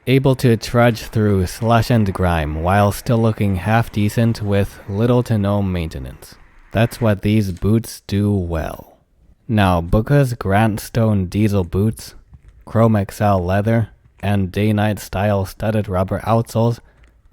able to trudge through slush and grime while still looking half decent with little to no maintenance. That's what these boots do well. Now, because Grantstone diesel boots, Chromexcel leather, and day-night style studded rubber outsoles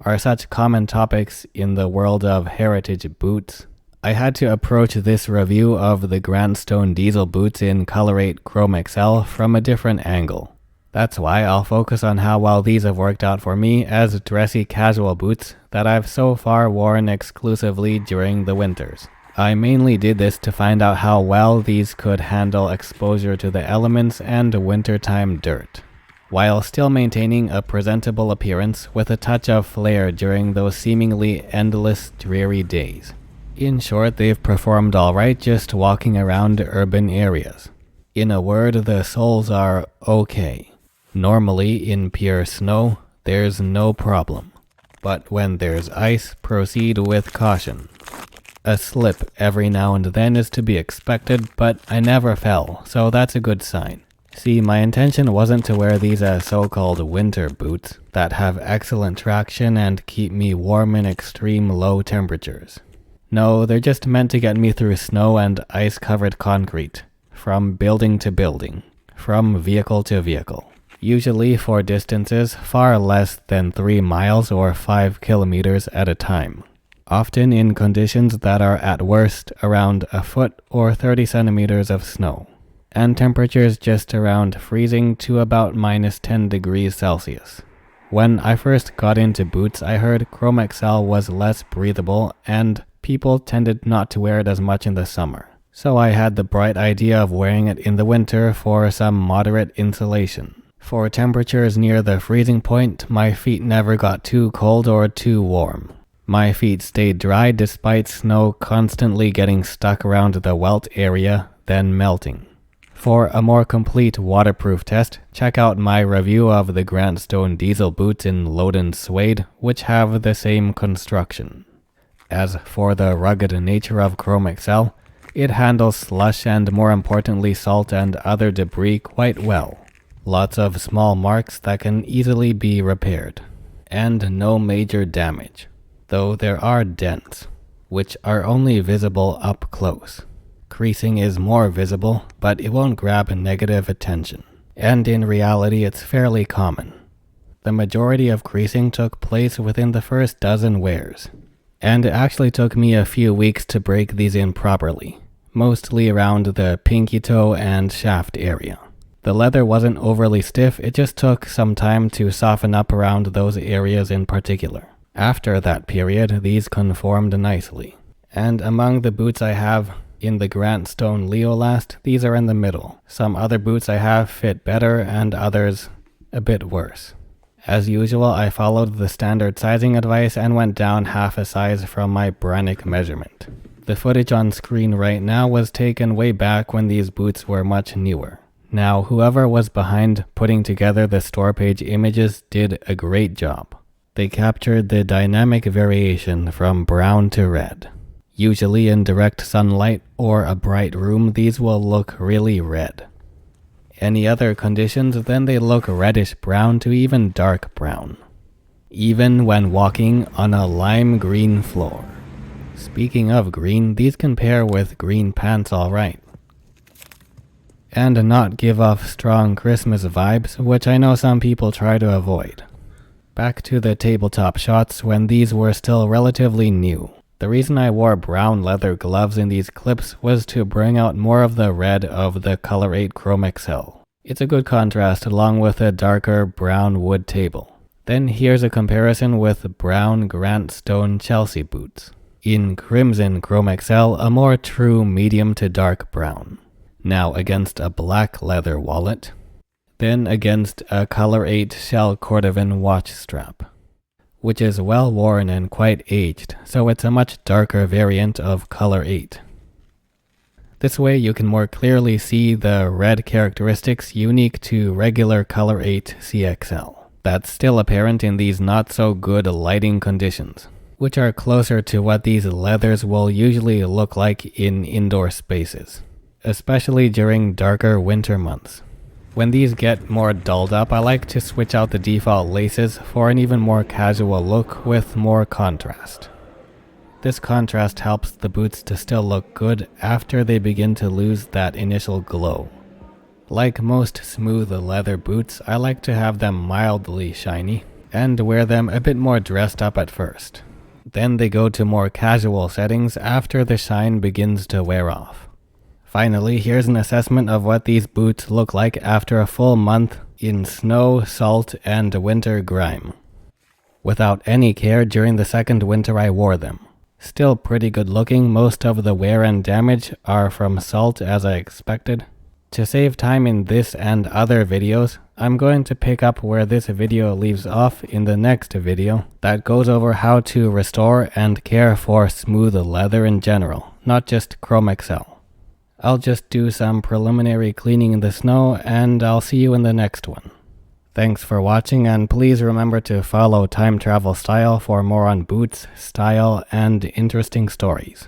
are such common topics in the world of heritage boots, I had to approach this review of the Grantstone diesel boots in Color 8 Chromexcel from a different angle. That's why I'll focus on how well these have worked out for me as dressy casual boots that I've so far worn exclusively during the winters. I mainly did this to find out how well these could handle exposure to the elements and wintertime dirt, while still maintaining a presentable appearance with a touch of flair during those seemingly endless dreary days. In short, they've performed alright just walking around urban areas. In a word, the soles are okay. Normally, in pure snow, there's no problem. But when there's ice, proceed with caution. A slip every now and then is to be expected, but I never fell, so that's a good sign. See, my intention wasn't to wear these as so-called winter boots that have excellent traction and keep me warm in extreme low temperatures. No, they're just meant to get me through snow and ice-covered concrete, from building to building, from vehicle to vehicle. Usually for distances far less than 3 miles or 5 kilometers at a time, often in conditions that are at worst around a foot or 30 centimeters of snow, and temperatures just around freezing to about minus 10 degrees Celsius. When I first got into boots, I heard Chromexcel was less breathable and people tended not to wear it as much in the summer. So I had the bright idea of wearing it in the winter for some moderate insulation. For temperatures near the freezing point, my feet never got too cold or too warm. My feet stayed dry despite snow constantly getting stuck around the welt area, then melting. For a more complete waterproof test, check out my review of the Grantstone diesel boots in Loden suede, which have the same construction. As for the rugged nature of Chromexcel, it handles slush and more importantly salt and other debris quite well. Lots of small marks that can easily be repaired, and no major damage, though there are dents, which are only visible up close. Creasing is more visible, but it won't grab negative attention, and in reality it's fairly common. The majority of creasing took place within the first dozen wears, and it actually took me a few weeks to break these in properly, mostly around the pinky toe and shaft area. The leather wasn't overly stiff, it just took some time to soften up around those areas in particular. After that period, these conformed nicely. And among the boots I have in the Grantstone Leolast, these are in the middle. Some other boots I have fit better and others a bit worse. As usual, I followed the standard sizing advice and went down half a size from my Brannick measurement. The footage on screen right now was taken way back when these boots were much newer. Now, whoever was behind putting together the store page images did a great job. They captured the dynamic variation from brown to red. Usually in direct sunlight or a bright room, these will look really red. Any other conditions, then they look reddish brown to even dark brown, even when walking on a lime green floor. Speaking of green, these can pair with green pants alright, and not give off strong Christmas vibes, which I know some people try to avoid. Back to the tabletop shots when these were still relatively new. The reason I wore brown leather gloves in these clips was to bring out more of the red of the Color 8 Chromexcel. It's a good contrast along with a darker brown wood table. Then here's a comparison with brown Grantstone Chelsea boots. In Crimson Chromexcel, a more true medium to dark brown. Now against a black leather wallet. Then against a Color 8 shell cordovan watch strap, which is well worn and quite aged, so it's a much darker variant of Color 8. This way you can more clearly see the red characteristics unique to regular Color 8 CXL. That's still apparent in these not so good lighting conditions, which are closer to what these leathers will usually look like in indoor spaces, especially during darker winter months. When these get more dulled up, I like to switch out the default laces for an even more casual look with more contrast. This contrast helps the boots to still look good after they begin to lose that initial glow. Like most smooth leather boots, I like to have them mildly shiny and wear them a bit more dressed up at first. Then they go to more casual settings after the shine begins to wear off. Finally, here's an assessment of what these boots look like after a full month in snow, salt, and winter grime. Without any care during the second winter I wore them. Still pretty good looking, most of the wear and damage are from salt as I expected. To save time in this and other videos, I'm going to pick up where this video leaves off in the next video that goes over how to restore and care for smooth leather in general, not just Chromexcel. I'll just do some preliminary cleaning in the snow and I'll see you in the next one. Thanks for watching, and please remember to follow Time Travel Style for more on boots, style, and interesting stories.